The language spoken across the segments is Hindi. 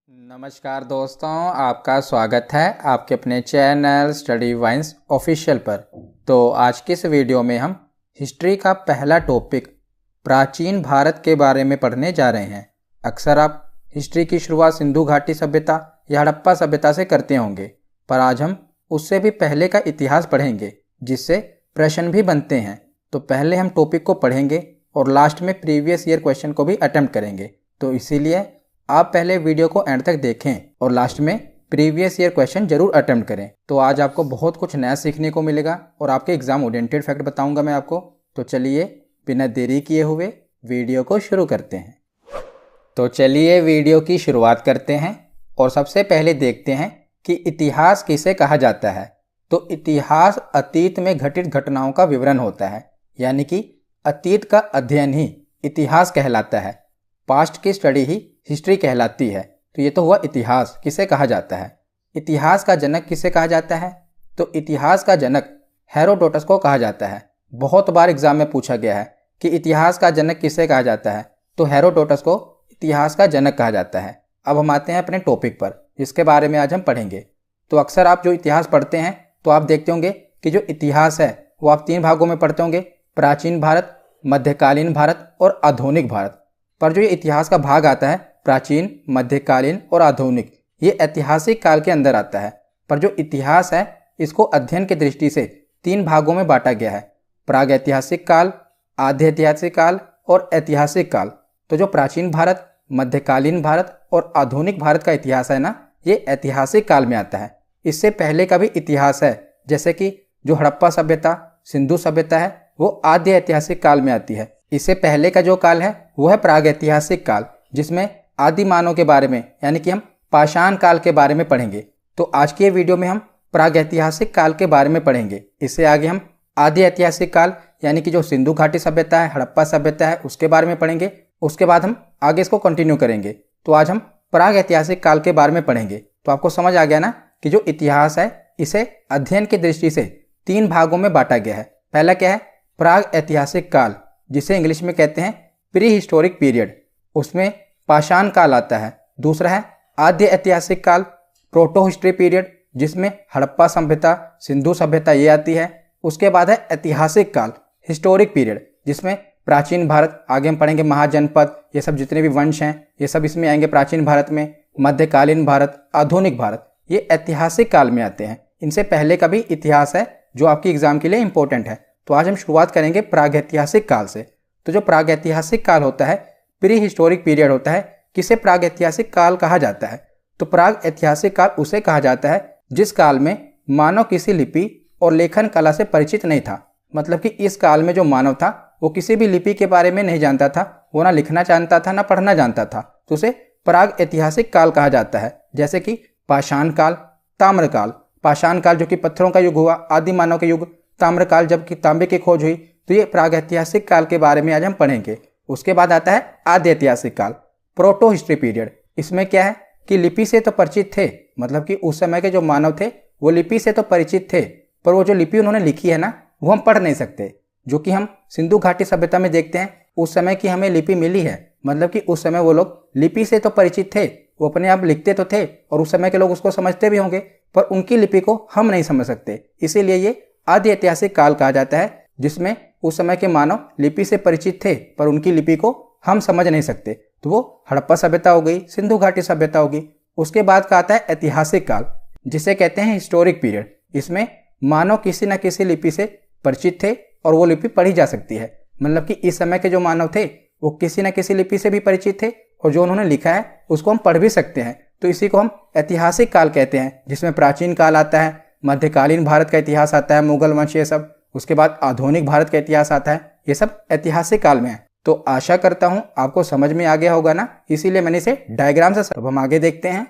नमस्कार दोस्तों, आपका स्वागत है आपके अपने चैनल स्टडी वाइन्स ऑफिशियल पर। तो आज की इस वीडियो में हम हिस्ट्री का पहला टॉपिक प्राचीन भारत के बारे में पढ़ने जा रहे हैं। अक्सर आप हिस्ट्री की शुरुआत सिंधु घाटी सभ्यता या हड़प्पा सभ्यता से करते होंगे, पर आज हम उससे भी पहले का इतिहास पढ़ेंगे, जिससे प्रश्न भी बनते हैं। तो पहले हम टॉपिक को पढ़ेंगे और लास्ट में प्रीवियस ईयर क्वेश्चन को भी अटेम्प्ट करेंगे। तो इसीलिए आप पहले वीडियो को एंड तक देखें और लास्ट में प्रीवियस ईयर क्वेश्चन जरूर अटेम्प्ट करें। तो आज आपको बहुत कुछ नया सीखने को मिलेगा और आपके एग्जाम ओरिएंटेड फैक्ट बताऊंगा मैं आपको। तो चलिए बिना देरी किए हुए वीडियो को शुरू करते हैं। तो चलिए वीडियो की शुरुआत करते हैं और सबसे पहले देखते हैं कि इतिहास किसे कहा जाता है। तो इतिहास अतीत में घटित घटनाओं का विवरण होता है, यानी कि अतीत का अध्ययन ही इतिहास कहलाता है। पास्ट की स्टडी ही हिस्ट्री कहलाती है। तो ये तो हुआ इतिहास किसे कहा जाता है। इतिहास का जनक किसे कहा जाता है? तो इतिहास का जनक हेरोडोटस को कहा जाता है। बहुत बार एग्जाम में पूछा गया है कि इतिहास का जनक किसे कहा जाता है, तो हेरोडोटस को इतिहास का जनक कहा जाता है। अब हम आते हैं अपने टॉपिक पर, जिसके बारे में आज हम पढ़ेंगे। तो अक्सर आप जो इतिहास पढ़ते हैं तो आप देखते होंगे कि जो इतिहास है वो आप 3 भागों में पढ़ते होंगे, प्राचीन भारत, मध्यकालीन भारत और आधुनिक भारत। पर जो ये इतिहास का भाग आता है प्राचीन, मध्यकालीन और आधुनिक, ये ऐतिहासिक काल के अंदर आता है। पर जो इतिहास है इसको अध्ययन की दृष्टि से 3 भागों में बांटा गया है, प्राग ऐतिहासिक काल, आद्य ऐतिहासिक काल और ऐतिहासिक काल। तो जो प्राचीन भारत, मध्यकालीन भारत और आधुनिक भारत का इतिहास है ना, ये ऐतिहासिक काल में आता है। इससे पहले का भी इतिहास है, जैसे कि जो हड़प्पा सभ्यता, सिंधु सभ्यता है, वो आद्य ऐतिहासिक काल में आती है। इससे पहले का जो काल है वो है प्राग ऐतिहासिक काल, जिसमें आदि मानव के बारे में, यानी कि हम पाषाण काल के बारे में पढ़ेंगे। तो आज की वीडियो में हम प्राग ऐतिहासिक काल के बारे में पढ़ेंगे। इससे आगे हम आदि ऐतिहासिक काल, यानी कि जो सिंधु घाटी सभ्यता है, हड़प्पा सभ्यता है, उसके बारे में पढ़ेंगे। उसके बाद हम आगे इसको कंटिन्यू करेंगे। तो आज हम प्राग ऐतिहासिक काल के बारे में पढ़ेंगे। तो आपको समझ आ गया ना कि जो इतिहास है इसे अध्ययन की दृष्टि से 3 भागों में बांटा गया है। पहला क्या है? प्राग ऐतिहासिक काल, जिसे इंग्लिश में कहते हैं प्री हिस्टोरिक पीरियड, उसमें पाषाण काल आता है। दूसरा है आद्य ऐतिहासिक काल, प्रोटो हिस्ट्री पीरियड, जिसमें हड़प्पा सभ्यता, सिंधु सभ्यता ये आती है। उसके बाद है ऐतिहासिक काल, हिस्टोरिक पीरियड, जिसमें प्राचीन भारत, आगे हम पढ़ेंगे महाजनपद, ये सब जितने भी वंश हैं ये सब इसमें आएंगे प्राचीन भारत में। मध्यकालीन भारत, आधुनिक भारत, ये ऐतिहासिक काल में आते हैं। इनसे पहले का भी इतिहास है जो आपकी एग्जाम के लिए इंपॉर्टेंट है। तो आज हम शुरुआत करेंगे प्रागैतिहासिक काल से। तो जो प्रागैतिहासिक काल होता है, प्री हिस्टोरिक पीरियड होता है, किसे प्रागैतिहासिक काल कहा जाता है? तो प्राग ऐतिहासिक काल उसे कहा जाता है जिस काल में मानव किसी लिपि और लेखन कला से परिचित नहीं था। मतलब कि इस काल में जो मानव था वो किसी भी लिपि के बारे में नहीं जानता था, वो ना लिखना जानता था ना पढ़ना जानता था। तो उसे प्राग ऐतिहासिक काल कहा जाता है। जैसे कि पाषाण काल, ताम्र काल। पाषाण काल जो कि पत्थरों का युग हुआ, आदि मानव का युग। ताम्र काल जबकि तांबे की खोज हुई। तो ये प्राग ऐतिहासिक काल के बारे में आज हम पढ़ेंगे। उसके बाद आता है आद्य ऐतिहासिक काल, प्रोटो हिस्ट्री पीरियड। इसमें क्या है कि लिपि से तो परिचित थे, मतलब कि उस समय के जो मानव थे वो लिपि से तो परिचित थे, पर वो जो लिपि उन्होंने लिखी है ना वो हम पढ़ नहीं सकते। जो कि हम सिंधु घाटी सभ्यता में देखते हैं, उस समय की हमें लिपि मिली है। मतलब कि उस समय वो लोग लिपि से तो परिचित थे, वो अपने आप लिखते तो थे और उस समय के लोग उसको समझते भी होंगे, पर उनकी लिपि को हम नहीं समझ सकते। इसीलिए ये आद्य ऐतिहासिक काल कहा जाता है, जिसमें उस समय के मानव लिपि से परिचित थे पर उनकी लिपि को हम समझ नहीं सकते। तो वो हड़प्पा सभ्यता हो गई, सिंधु घाटी सभ्यता होगी। उसके बाद का आता है ऐतिहासिक काल, जिसे कहते हैं हिस्टोरिक पीरियड। इसमें मानव किसी न किसी लिपि से परिचित थे और वो लिपि पढ़ी जा सकती है। मतलब कि इस समय के जो मानव थे वो किसी न किसी लिपि से भी परिचित थे और जो उन्होंने लिखा है उसको हम पढ़ भी सकते हैं। तो इसी को हम ऐतिहासिक काल कहते हैं, जिसमें प्राचीन काल आता है, मध्यकालीन भारत का इतिहास आता है, मुगल वंश ये सब। उसके बाद आधुनिक भारत का इतिहास आता है। ये सब ऐतिहासिक काल में है। तो आशा करता हूं आपको समझ में आ गया होगा ना, इसीलिए मैंने इसे डायग्राम से। अब हम आगे देखते हैं।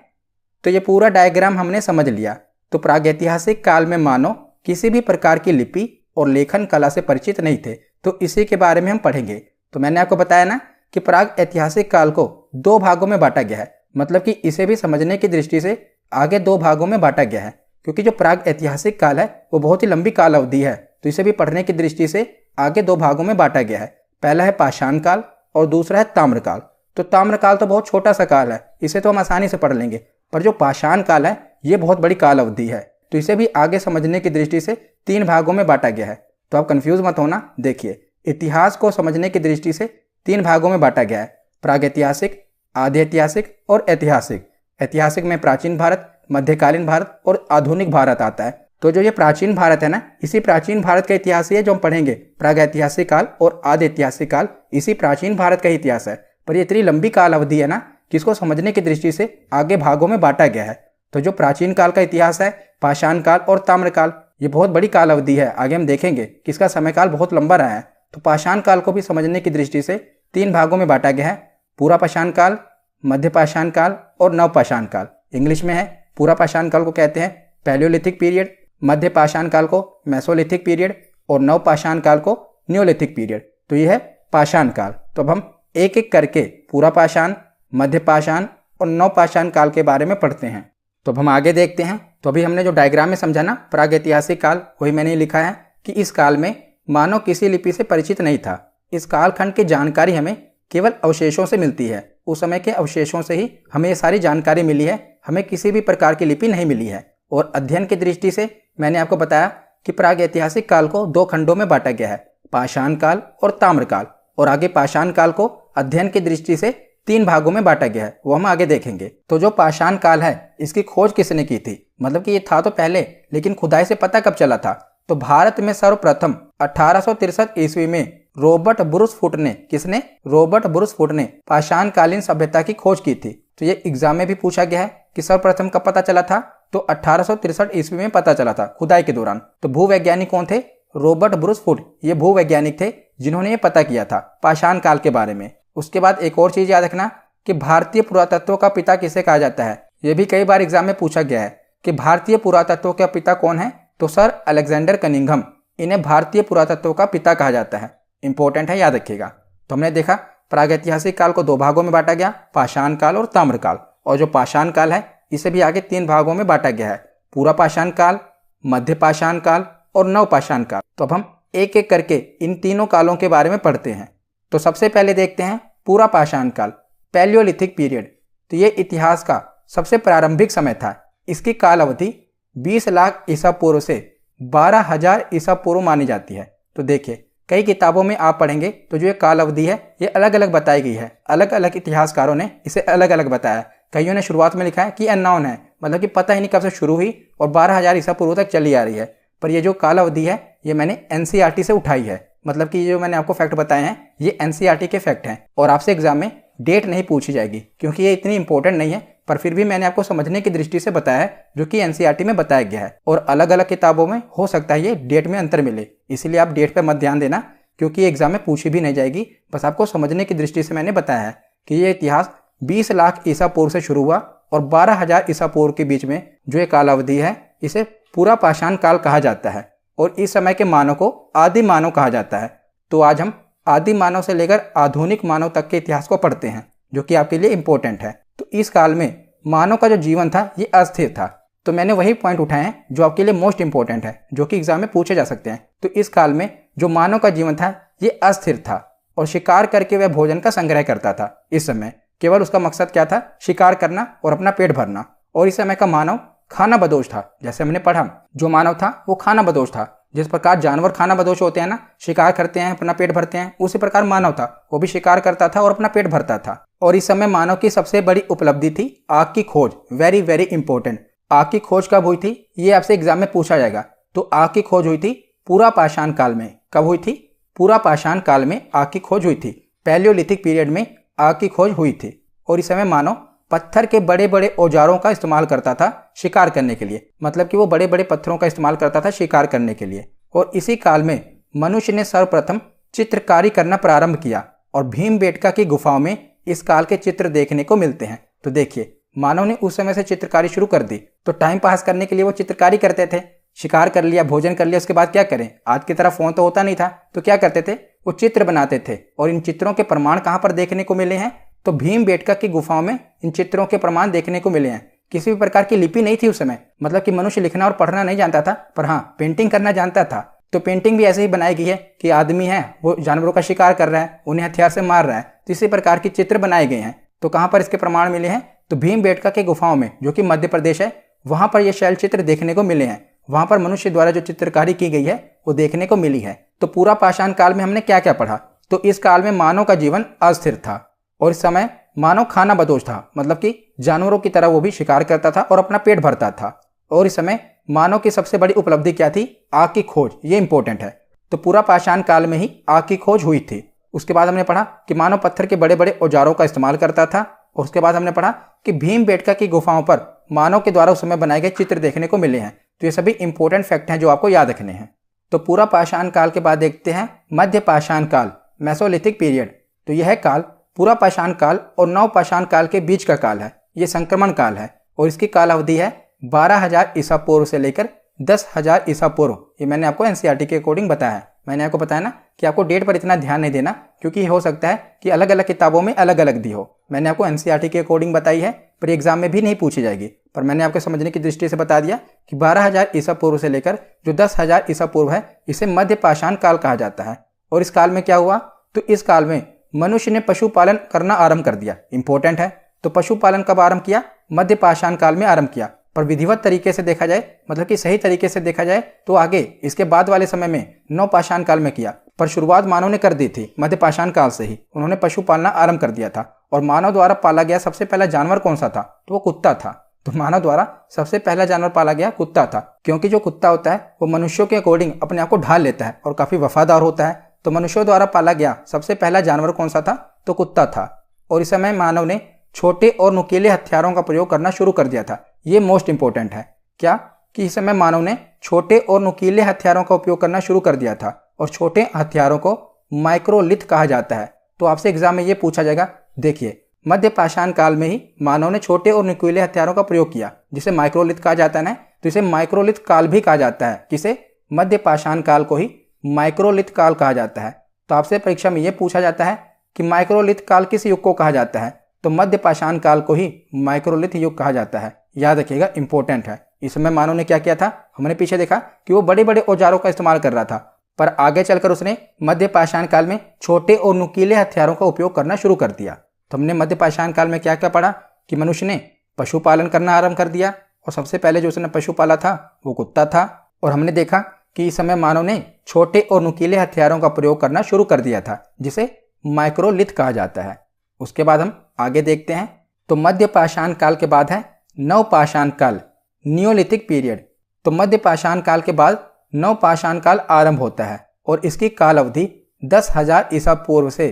तो ये पूरा डायग्राम हमने समझ लिया। तो प्रागैतिहासिक काल में मानव किसी भी प्रकार की लिपि और लेखन कला से परिचित नहीं थे। तो इसी के बारे में हम पढ़ेंगे। तो मैंने आपको बताया ना कि प्राग ऐतिहासिक काल को 2 भागों में बांटा गया है। मतलब कि इसे भी समझने की दृष्टि से आगे 2 भागों में बांटा गया है, क्योंकि जो प्राग ऐतिहासिक काल है वो बहुत ही लंबी काल अवधि है। तो इसे भी पढ़ने की दृष्टि से आगे 2 भागों में बांटा गया है। पहला है पाषाण काल और दूसरा है ताम्र काल। तो ताम्रकाल तो बहुत छोटा सा काल है, इसे तो हम आसानी से पढ़ लेंगे, पर जो पाषाण काल है ये बहुत बड़ी काल अवधि है। तो इसे भी आगे समझने की दृष्टि से 3 भागों में बांटा गया है। तो आप कंफ्यूज मत होना। देखिए, इतिहास को समझने की दृष्टि से 3 भागों में बांटा गया है, प्रागैतिहासिक, आधि ऐतिहासिक और ऐतिहासिक। ऐतिहासिक में प्राचीन भारत, मध्यकालीन भारत और आधुनिक भारत आता है। तो जो ये प्राचीन भारत है ना, इसी प्राचीन भारत का इतिहास ही है जो हम पढ़ेंगे। प्रागैतिहासिक काल और आधि ऐतिहासिक काल इसी प्राचीन भारत का इतिहास है। पर ये इतनी लंबी काल अवधि है ना कि इसको समझने की दृष्टि से आगे भागों में बांटा गया है। तो जो प्राचीन काल का इतिहास है, पाषाण काल और ताम्रकाल, ये बहुत बड़ी काल अवधि है। आगे हम देखेंगे कि इसका समयकाल बहुत लंबा रहा है। तो पाषाण काल को भी समझने की दृष्टि से 3 भागों में बांटा गया है, पूरा पाषाण काल, मध्य पाषाण काल और नव पाषाण काल। इंग्लिश में है, पूरा पाषाण काल को कहते हैं पैलियोलिथिक पीरियड, मध्य पाषाण काल को मेसोलिथिक पीरियड और नव पाषाण काल को न्योलिथिक पीरियड। तो यह है पाषाण काल। तो अब हम एक एक करके पूरा पाषाण, मध्य पाषाण और नव पाषाण काल के बारे में पढ़ते हैं। तो अब हम आगे देखते हैं। तो अभी हमने जो डायग्राम में समझा ना प्रागैतिहासिक काल, वही मैंने लिखा है कि इस काल में मानव किसी लिपि से परिचित नहीं था। इस कालखंड की जानकारी हमें केवल अवशेषों से मिलती है। उस समय के अवशेषों से ही हमें ये सारी जानकारी मिली है, हमें किसी भी प्रकार की लिपि नहीं मिली है। और अध्ययन की दृष्टि से मैंने आपको बताया कि प्रागैतिहासिक काल को 2 खंडों में बांटा गया है, पाषाण काल और ताम्रकाल। और आगे पाषाण काल को अध्ययन की दृष्टि से 3 भागों में बांटा गया है, वो हम आगे देखेंगे। तो जो पाषाण काल है, इसकी खोज किसने की थी? मतलब कि ये था तो पहले, लेकिन खुदाई से पता कब चला था? तो भारत में सर्वप्रथम 1863 ईस्वी में रॉबर्ट ब्रूसफुट ने, किसने? रॉबर्ट ब्रूसफुट ने पाषाण कालीन सभ्यता की खोज की थी। तो ये एग्जाम में भी पूछा गया है कि सर्वप्रथम कब पता चला था? तो 1863 ईस्वी में पता चला था, खुदाई के दौरान। तो भूवैज्ञानिक कौन थे? Robert Bruce Foote. ये भूवैज्ञानिक थे जिन्होंने ये पता किया था पाषाण काल के बारे में। उसके बाद एक और चीज याद रखना कि भारतीय पुरातत्व का पिता किसे कहा जाता है? यह भी कई बार एग्जाम में पूछा गया है कि भारतीय पुरातत्व का पिता कौन है? तो सर अलेक्जेंडर कनिंघम। इन्हें भारतीय पुरातत्व का पिता कहा जाता है। इंपॉर्टेंट है, याद रखिएगा। तो हमने देखा प्रागैतिहासिक काल को 2 भागों में बांटा गया, पाषाण काल और ताम्रकाल। और जो पाषाण काल है इसे भी आगे 3 भागों में बांटा गया है, पूरा पाषाण काल, मध्य पाषाण काल और नव पाषाण काल। तो अब हम एक एक करके इन तीनों कालों के बारे में पढ़ते हैं। तो सबसे पहले देखते हैं पूरा पाषाण काल, पैलियोलिथिक पीरियड। तो ये इतिहास का सबसे प्रारंभिक समय था। इसकी काल अवधि 20 लाख ईसा पूर्व से 12,000 ईसा पूर्व मानी जाती है। तो देखिए, कई किताबों में आप पढ़ेंगे तो जो ये काल अवधि है ये अलग अलग बताई गई है। अलग अलग इतिहासकारों ने इसे अलग अलग बताया। कईयों ने शुरुआत में लिखा है कि अननोन है, मतलब कि पता ही नहीं कब से शुरू हुई और 12,000 ईसा पूर्व तक चली आ रही है। पर ये जो काल अवधि है ये मैंने एनसीईआरटी से उठाई है। मतलब कि ये जो मैंने आपको फैक्ट बताए हैं ये एनसीईआरटी के फैक्ट हैं और आपसे एग्जाम में डेट नहीं पूछी जाएगी क्योंकि ये इतनी इंपॉर्टेंट नहीं है। पर फिर भी मैंने आपको समझने की दृष्टि से बताया है जो कि एनसीईआरटी में बताया गया है। और अलग अलग किताबों में हो सकता है ये डेट में अंतर मिले, इसीलिए आप डेट पर मत ध्यान देना क्योंकि ये एग्जाम में पूछी भी नहीं जाएगी। बस आपको समझने की दृष्टि से मैंने बताया है कि ये इतिहास 20 लाख ईसा पूर्व से शुरू हुआ और 12,000 ईसा पूर्व के बीच में जो ये काल अवधि है इसे पूरा पाषाण काल कहा जाता है। और इस समय के मानव को आदि मानव कहा जाता है। तो आज हम आदि मानव से लेकर आधुनिक मानव तक के इतिहास को पढ़ते हैं जो कि आपके लिए इंपॉर्टेंट है। तो इस काल में मानव का जो जीवन था ये अस्थिर था। तो मैंने वही पॉइंट उठाए हैं जो आपके लिए मोस्ट इंपॉर्टेंट है, जो कि एग्जाम में पूछे जा सकते हैं। तो इस काल में जो मानव का जीवन था ये अस्थिर था और शिकार करके वह भोजन का संग्रह करता था। इस समय केवल उसका मकसद क्या था? शिकार करना और अपना पेट भरना। और इस समय का मानव खाना बदोश था। जैसे हमने पढ़ा, जो मानव था वो खाना बदोश था। जिस प्रकार जानवर खाना बदोश होते हैं ना, शिकार करते हैं अपना पेट भरते हैं, उसी प्रकार मानव था, वो भी शिकार करता था और अपना पेट भरता था। और इस समय मानव की सबसे बड़ी उपलब्धि थी आग की खोज। Very very important. आग की खोज कब हुई थी ये आपसे एग्जाम में पूछा जाएगा। तो आग की खोज हुई थी पूरा पाषाण काल में। कब हुई थी? पूरा पाषाण काल में आग की खोज हुई थी। पैलियोलिथिक पीरियड में आग की खोज हुई थी। और इस समय मानव पत्थर के बड़े बड़े औजारों का इस्तेमाल करता था शिकार करने के लिए। मतलब कि वो बड़े बड़े पत्थरों का इस्तेमाल करता था शिकार करने के लिए। और इसी काल में मनुष्य ने सर्वप्रथम चित्रकारी करना प्रारंभ किया और भीमबेटका की गुफाओं में इस काल के चित्र देखने को मिलते हैं। तो देखिए, मानव ने उस समय से चित्रकारी शुरू कर दी। तो टाइम पास करने के लिए वो चित्रकारी करते थे। शिकार कर लिया, भोजन कर लिया, उसके बाद क्या करें? आज की तरह फोन तो होता नहीं था, तो क्या करते थे? वो चित्र बनाते थे। और इन चित्रों के प्रमाण कहाँ पर देखने को मिले हैं? तो भीमबेटका की गुफाओं में इन चित्रों के प्रमाण देखने को मिले हैं। किसी भी प्रकार की लिपि नहीं थी उस समय, मतलब कि मनुष्य लिखना और पढ़ना नहीं जानता था, पर हाँ पेंटिंग करना जानता था। तो पेंटिंग भी ऐसे ही बनाई गई है कि आदमी है वो जानवरों का शिकार कर रहा है, उन्हें हथियार से मार रहा है। तो इसी प्रकार के चित्र बनाए गए हैं। तो कहाँ पर इसके प्रमाण मिले हैं? तो भीमबेटका के गुफाओं में, जो कि मध्य प्रदेश है, वहां पर ये शैल चित्र देखने को मिले हैं। वहां पर मनुष्य द्वारा जो चित्रकारी की गई है वो देखने को मिली है। तो पूरा पाषाण काल में हमने क्या क्या पढ़ा? तो इस काल में मानव का जीवन अस्थिर था और इस समय मानव खाना बदोश था, मतलब कि जानवरों की तरह वो भी शिकार करता था और अपना पेट भरता था। और इस समय मानव की सबसे बड़ी उपलब्धि क्या थी? आग की खोज। ये इंपॉर्टेंट है। तो पूरा पाषाण काल में ही आग की खोज हुई थी। उसके बाद हमने पढ़ा कि मानव पत्थर के बड़े बड़े औजारों का इस्तेमाल करता था। और उसके बाद हमने पढ़ा कि भीमबेटका की गुफाओं पर मानव के द्वारा उस समय बनाए गए चित्र देखने को मिले हैं। तो ये सभी इंपॉर्टेंट फैक्ट हैं जो आपको याद रखने हैं। तो पूरा पाषाण काल के बाद देखते हैं मध्य पाषाण काल, मेसोलिथिक पीरियड। तो यह काल पूरा पाषाण काल और नव पाषाण काल के बीच का काल है। ये संक्रमण काल है और इसकी काल अवधि है 12,000 ईसा पूर्व से लेकर 10,000 ईसा पूर्व। ये मैंने आपको एनसीईआरटी के अकॉर्डिंग बताया है। मैंने आपको बताया ना कि आपको डेट पर इतना ध्यान नहीं देना, क्योंकि हो सकता है कि अलग अलग किताबों में अलग अलग दी हो। मैंने आपको एनसीईआरटी के अकॉर्डिंग बताई है, पर एग्जाम में भी नहीं पूछी जाएगी। पर मैंने आपके समझने की दृष्टि से बता दिया कि 12,000 ईसा पूर्व से लेकर जो 10,000 ईसा पूर्व है, इसे मध्य पाषाण काल कहा जाता है। और इस काल में क्या हुआ? तो इस काल में मनुष्य ने पशुपालन करना आरंभ कर दिया। इंपॉर्टेंट है। तो पशुपालन कब आरंभ किया? मध्य पाषाण काल में आरंभ किया। पर विधिवत तरीके से देखा जाए, मतलब कि सही तरीके से देखा जाए, तो आगे इसके बाद वाले समय में नव पाषाण काल में किया। पर शुरुआत मानव ने कर दी थी मध्य पाषाण काल से ही। उन्होंने पशु पालना आरंभ कर दिया था। और मानव द्वारा पाला गया सबसे पहला जानवर कौन सा था? तो वो कुत्ता था। तो मानव द्वारा सबसे पहला जानवर पाला गया कुत्ता था, क्योंकि जो कुत्ता होता है वो मनुष्यों के अकॉर्डिंग अपने आप को ढाल लेता है और काफी वफादार होता है। तो मनुष्यों द्वारा पाला गया सबसे पहला जानवर कौन सा था? तो कुत्ता था। और इस समय मानव ने छोटे और नुकीले हथियारों का प्रयोग करना शुरू कर दिया था। ये मोस्ट इंपॉर्टेंट है। क्या? कि इस समय मानव ने छोटे और नुकीले हथियारों का उपयोग करना शुरू कर दिया था। और छोटे हथियारों को माइक्रोलिथ कहा जाता है। तो आपसे एग्जाम में ये पूछा जाएगा, देखिए मध्य पाषाण काल में ही मानव ने छोटे और नुकीले हथियारों का प्रयोग किया, जिसे माइक्रोलिथ कहा जाता है ना। तो इसे माइक्रोलिथ काल भी कहा जाता है। किसे? मध्य पाषाण काल को ही माइक्रोलिथ काल कहा जाता है। तो आपसे परीक्षा में यह पूछा जाता है कि माइक्रोलिथ काल किस युग को कहा जाता है? तो मध्य पाषाण काल को ही माइक्रोलिथ युग कहा जाता है। याद रखिएगा, इंपॉर्टेंट है। इस समय मानव ने क्या किया था? हमने पीछे देखा कि वो बड़े बड़े औजारों का इस्तेमाल कर रहा था, पर आगे चलकर उसने मध्य पाषाण काल में छोटे और नुकीले हथियारों का उपयोग करना शुरू कर दिया। तो हमने मध्य पाषाण काल में क्या क्या पढ़ा? कि मनुष्य ने पशुपालन करना आरंभ कर दिया और सबसे पहले जो उसने पशु पाला था वो कुत्ता था। और हमने देखा कि इस समय मानव ने छोटे और नुकीले हथियारों का प्रयोग करना शुरू कर दिया था, जिसे माइक्रोलिथ कहा जाता है। उसके बाद हम आगे देखते हैं। तो मध्य पाषाण काल के बाद है नव पाषाण काल, नियोलिथिक पीरियड। तो मध्य पाषाण काल के बाद नव पाषाण काल आरंभ होता है और इसकी काल अवधि 10,000 ईसा पूर्व से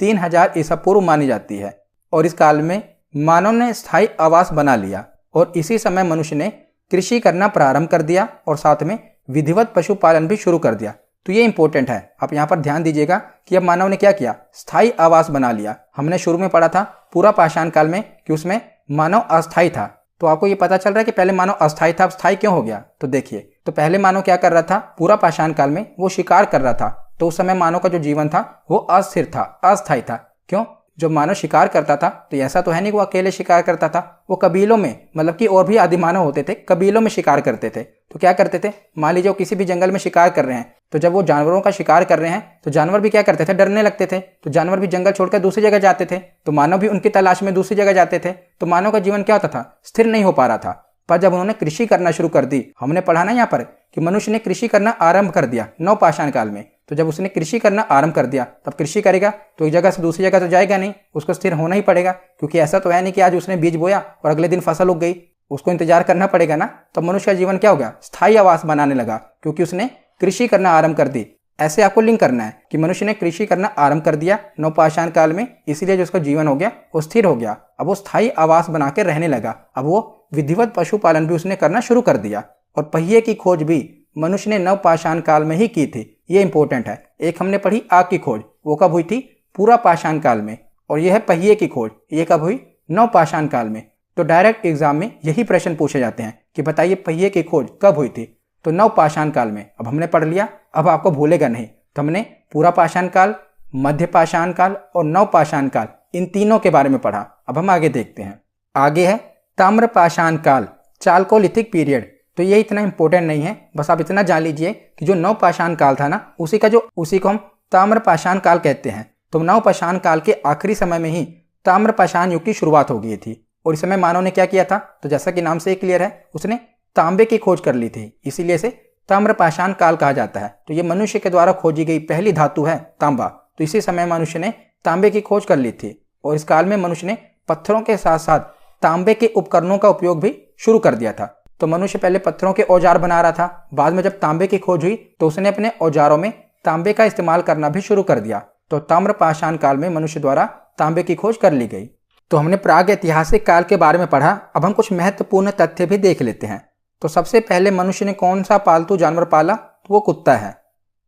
3,000 ईसा पूर्व मानी जाती है। और इस काल में मानव ने स्थायी आवास बना लिया और इसी समय मनुष्य ने कृषि करना प्रारंभ कर दिया और साथ में विधिवत पशुपालन भी शुरू कर दिया। तो ये इंपॉर्टेंट है। आप यहाँ पर ध्यान दीजिएगा कि अब मानव ने क्या किया? स्थायी आवास बना लिया। हमने शुरू में पढ़ा था पूरा पाषाण काल में कि उसमें मानव अस्थायी था। तो आपको ये पता चल रहा है कि पहले मानव अस्थायी था, अब स्थायी क्यों हो गया? तो देखिए, तो पहले मानव क्या कर रहा था? पूरा पाषाण काल में वो शिकार कर रहा था। तो उस समय मानव का जो जीवन था वो अस्थिर था, अस्थायी था। क्यों? जब मानव शिकार करता था तो ऐसा तो है नहीं वो अकेले शिकार करता था, वो कबीलों में, मतलब कि और भी आदि मानव होते थे, कबीलों में शिकार करते थे। तो क्या करते थे? मान लीजिए वो किसी भी जंगल में शिकार कर रहे हैं, तो जब वो जानवरों का शिकार कर रहे हैं तो जानवर भी क्या करते थे? डरने लगते थे। तो जानवर भी जंगल छोड़कर दूसरी जगह जाते थे, तो मानव भी उनकी तलाश में दूसरी जगह जाते थे। तो मानव का जीवन क्या होता था? स्थिर नहीं हो पा रहा था। पर जब उन्होंने कृषि करना शुरू कर दी, हमने पढ़ा ना यहाँ पर कि मनुष्य ने कृषि करना आरंभ कर दिया नव पाषाण काल में। तो जब उसने कृषि करना आरंभ कर दिया, तब कृषि करेगा तो एक जगह से दूसरी जगह तो जाएगा नहीं, उसको स्थिर होना ही पड़ेगा। क्योंकि ऐसा तो है नहीं कि आज उसने बीज बोया और अगले दिन फसल उग गई, उसको इंतजार करना पड़ेगा ना। तब मनुष्य का जीवन क्या हो गया? स्थायी आवास बनाने लगा, क्योंकि उसने कृषि करना आरंभ कर दी। ऐसे आपको लिंक करना है कि मनुष्य ने कृषि करना आरंभ कर दिया नव पाषाण काल में, इसीलिए जो उसका जीवन हो गया वो स्थिर हो गया। अब वो स्थायी आवास बना के रहने लगा। अब वो विधिवत पशुपालन भी उसने करना शुरू कर दिया। और पहिए की खोज भी मनुष्य ने नव पाषाण काल में ही की थी। ये इंपॉर्टेंट है। एक हमने पढ़ी आग की खोज, वो कब हुई थी? पूरा पाषाण काल में। और यह है पहिए की खोज, ये कब हुई? नव पाषाण काल में। तो डायरेक्ट एग्जाम में यही प्रश्न पूछे जाते हैं कि बताइए पहिए की खोज कब हुई थी? तो नव पाषाण काल में। अब हमने पढ़ लिया, अब आपको भूलेगा नहीं। तो हमने पूरा पाषाण काल, मध्य पाषाण काल और नव पाषाण काल, इन तीनों के बारे में पढ़ा। अब हम आगे देखते हैं। आगे है ताम्र पाषाण काल, चाल्कोलिथिक पीरियड। तो ये इतना इंपॉर्टेंट नहीं है, बस आप इतना जान लीजिए कि जो नवपाषाण काल था ना, उसी को हम ताम्रपाषाण काल कहते हैं। तो नवपाषाण काल के आखिरी समय में ही ताम्रपाषाण युग की शुरुआत हो गई थी। और इस समय मानव ने क्या किया था, तो जैसा कि नाम से क्लियर है, उसने तांबे की खोज कर ली थी, इसीलिए इसे ताम्रपाषाण काल कहा जाता है। तो ये मनुष्य के द्वारा खोजी गई पहली धातु है तांबा। तो इसी समय मनुष्य ने तांबे की खोज कर ली थी और इस काल में मनुष्य ने पत्थरों के साथ साथ तांबे के उपकरणों का उपयोग भी शुरू कर दिया था। तो मनुष्य पहले पत्थरों के औजार बना रहा था, बाद में जब तांबे की खोज हुई तो उसने अपने औजारों में तांबे का इस्तेमाल करना भी शुरू कर दिया। तो ताम्रपाषाण काल में मनुष्य द्वारा तांबे की खोज कर ली गई। तो हमने प्राग ऐतिहासिक काल के बारे में पढ़ा, अब हम कुछ महत्वपूर्ण तथ्य भी देख लेते हैं। तो सबसे पहले मनुष्य ने कौन सा पालतू जानवर पाला, तो वो कुत्ता है।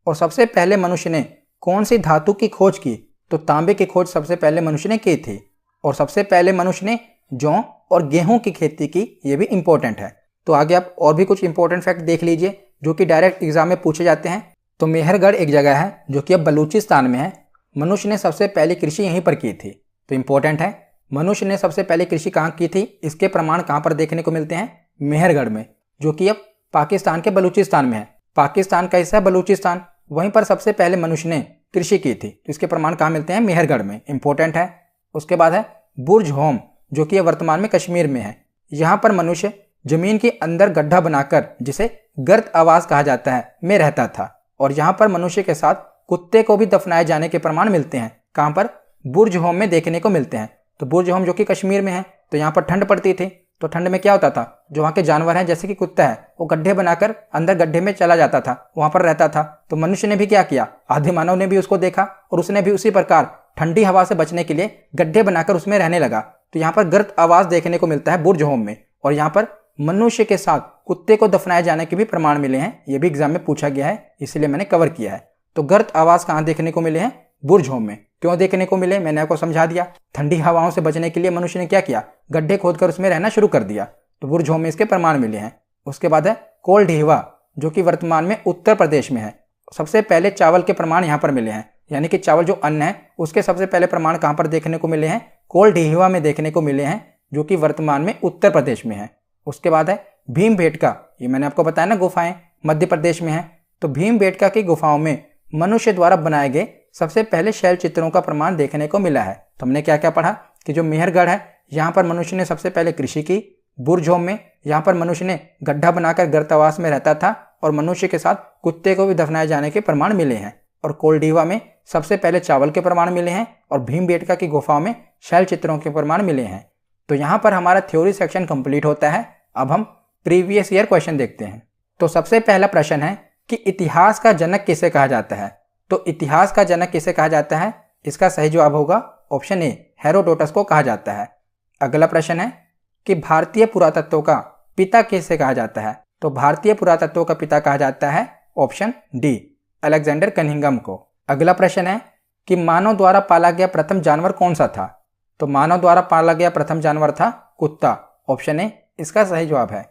और सबसे पहले मनुष्य ने कौन सी धातु की खोज की, तो तांबे की खोज सबसे पहले मनुष्य ने की थी। और सबसे पहले मनुष्य ने जौ और गेहूं की खेती की, ये भी इंपॉर्टेंट है। तो आगे आप और भी कुछ इंपॉर्टेंट फैक्ट देख लीजिए जो कि डायरेक्ट एग्जाम में पूछे जाते हैं। तो मेहरगढ़ एक जगह है जो कि अब बलूचिस्तान में है। मनुष्य ने सबसे पहली कृषि यहीं पर की थी। तो इंपॉर्टेंट है, मनुष्य ने सबसे पहले कृषि कहाँ की थी, इसके प्रमाण कहाँ पर देखने को मिलते हैं, मेहरगढ़ में, जो कि अब पाकिस्तान के बलूचिस्तान में है। पाकिस्तान का हिस्सा है बलूचिस्तान, वहीं पर सबसे पहले मनुष्य ने कृषि की थी। तो इसके प्रमाण कहाँ मिलते हैं, मेहरगढ़ में, इंपॉर्टेंट है। उसके बाद है बुर्ज होम, जो कि वर्तमान में कश्मीर में है। यहाँ पर मनुष्य जमीन के अंदर गड्ढा बनाकर, जिसे गर्त आवास कहा जाता है, में रहता था। और यहाँ पर मनुष्य के साथ कुत्ते को भी दफनाए जाने के प्रमाण मिलते हैं। कहाँ पर, बुर्ज होम में देखने को मिलते हैं। तो बुर्ज होम जो कि कश्मीर में है, तो यहाँ पर ठंड पड़ती थी। तो ठंड में क्या होता था, जो वहाँ के जानवर हैं जैसे कि कुत्ता है, वो गड्ढे बनाकर अंदर गड्ढे में चला जाता था, वहाँ पर रहता था। तो मनुष्य ने भी क्या किया, आदि मानव ने भी उसको देखा और उसने भी उसी प्रकार ठंडी हवा से बचने के लिए गड्ढे बनाकर उसमें रहने लगा। तो यहाँ पर गर्त आवास देखने को मिलता है बुर्ज होम में। और यहाँ पर मनुष्य के साथ कुत्ते को दफनाए जाने के भी प्रमाण मिले हैं, ये भी एग्जाम में पूछा गया है, इसलिए मैंने कवर किया है। तो गर्त आवास कहाँ देखने को मिले हैं, बुर्ज होम में। क्यों देखने को मिले, मैंने आपको समझा दिया। ठंडी हवाओं से बचने के लिए मनुष्य ने क्या किया, गड्ढे खोदकर उसमें रहना शुरू कर दिया। तो बुर्ज होम में इसके प्रमाण मिले हैं। उसके बाद है कोलढीवा, जो कि वर्तमान में उत्तर प्रदेश में है। सबसे पहले चावल के प्रमाण यहाँ पर मिले हैं, यानी कि चावल जो अन्न है उसके सबसे पहले प्रमाण कहाँ पर देखने को मिले हैं, कोलढीवा में देखने को मिले हैं, जो कि वर्तमान में उत्तर प्रदेश में है। उसके बाद है भीमबेटका, ये मैंने आपको बताया ना, गुफाएं मध्य प्रदेश में है। तो भीमबेटका की गुफाओं में मनुष्य द्वारा बनाए गए सबसे पहले शैल चित्रों का प्रमाण देखने को मिला है। तो हमने क्या क्या पढ़ा कि जो मेहरगढ़ है, यहाँ पर मनुष्य ने सबसे पहले कृषि की। बुर्ज होम में यहाँ पर मनुष्य ने गड्ढा बनाकर गर्तावास में रहता था और मनुष्य के साथ कुत्ते को भी दफनाए जाने के प्रमाण मिले हैं। और कोलढीवा में सबसे पहले चावल के प्रमाण मिले हैं और भीमबेटका की गुफाओं में शैल चित्रों के प्रमाण मिले हैं। तो यहाँ पर हमारा थ्योरी सेक्शन कंप्लीट होता है। अब हम प्रीवियस ईयर क्वेश्चन देखते हैं। तो सबसे पहला प्रश्न है कि इतिहास का जनक किसे कहा जाता है। तो इतिहास का जनक किसे कहा जाता है, इसका सही जवाब होगा ऑप्शन ए, हेरोडोटस को कहा जाता है। अगला प्रश्न है कि भारतीय पुरातत्व का पिता किसे कहा जाता है। तो भारतीय पुरातत्व का पिता कहा जाता है ऑप्शन डी, अलेक्जेंडर कनिंघम को। अगला प्रश्न है कि मानव द्वारा पाला गया प्रथम जानवर कौन सा था। तो मानव द्वारा पाला गया प्रथम जानवर था कुत्ता, ऑप्शन ए इसका सही जवाब है।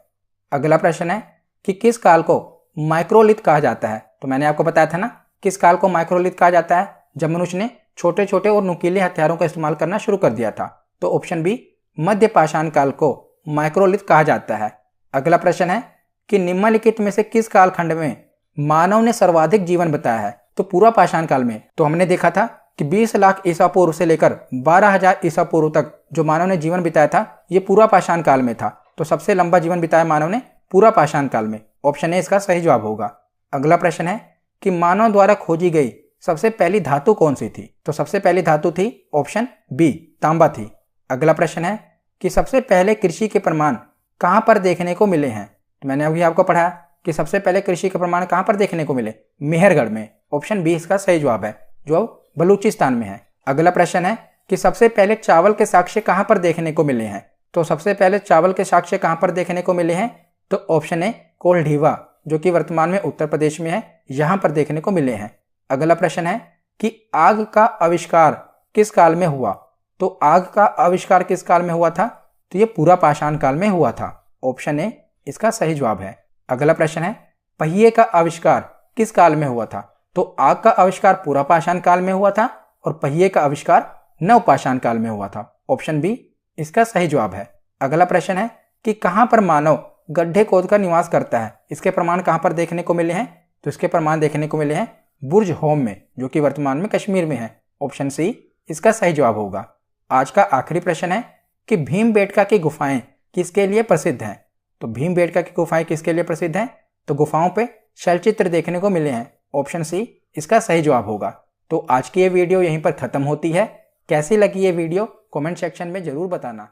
अगला प्रश्न है कि किस काल को माइक्रोलिथ कहा जाता है। तो मैंने आपको बताया था ना, किस काल को माइक्रोलिथ कहा जाता है, जब मनुष्य ने छोटे छोटे और नुकीले हथियारों का इस्तेमाल करना शुरू कर दिया था। तो ऑप्शन बी, मध्य पाषाण काल को माइक्रोलिथ कहा जाता है। अगला प्रश्न है कि निम्नलिखित में से किस कालखंड में मानव ने सर्वाधिक जीवन बिताया है। तो पूरा पाषाण काल में। तो हमने देखा था कि 20 लाख ईसा पूर्व से लेकर 12,000 ईसा पूर्व तक जो मानव ने जीवन बिताया था, ये पूरा पाषाण काल में था। तो सबसे लंबा जीवन बिताया मानव ने पूरा पाषाण काल में, ऑप्शन ए इसका सही जवाब होगा। अगला प्रश्न है कि मानव द्वारा खोजी गई सबसे पहली धातु कौन सी थी। तो सबसे पहली धातु थी ऑप्शन बी, तांबा थी। अगला प्रश्न है कि सबसे पहले कृषि के प्रमाण कहां पर देखने को मिले हैं। तो मैंने अभी आपको पढ़ाया कि सबसे पहले कृषि के प्रमाण कहां पर देखने को मिले, मेहरगढ़ में, ऑप्शन बी इसका सही जवाब है, जो बलूचिस्तान में है। अगला प्रश्न है कि सबसे पहले चावल के साक्ष्य कहां पर देखने को मिले हैं। तो सबसे पहले चावल के साक्ष्य कहां पर देखने को मिले हैं। तो ऑप्शन ए, कोलढीवा, जो कि वर्तमान में उत्तर प्रदेश में है, यहां पर देखने को मिले हैं। अगला प्रश्न है कि आग का आविष्कार किस काल में हुआ। तो आग का आविष्कार किस काल में हुआ था। तो ये पूरा पाषाण काल में हुआ था, ऑप्शन ए इसका सही जवाब है। अगला प्रश्न है पहिए का आविष्कार किस काल में हुआ था। तो आग का आविष्कार पूरा पाषाण काल में हुआ था और पहिए का आविष्कार नवपाषाण काल में हुआ था, ऑप्शन बी इसका सही जवाब है। अगला प्रश्न है कि कहां पर मानव गड्ढे खोदकर निवास करता है। इसके प्रमाण कहाँ पर देखने को मिले हैं? तो इसके प्रमाण देखने को मिले हैं बुर्ज होम में, जो कि वर्तमान में कश्मीर में है। ऑप्शन सी इसका सही जवाब होगा। आज का आखिरी प्रश्न है कि भीमबेटका की गुफाएं किसके लिए प्रसिद्ध हैं? तो भीमबेटका की गुफाएं किसके लिए प्रसिद्ध हैं? तो गुफाओं पे शैलचित्र देखने को मिले हैं। ऑप्शन सी इसका सही जवाब होगा। तो आज की ये वीडियो यहीं पर खत्म होती है। कैसी लगी ये वीडियो कमेंट सेक्शन में जरूर बताना।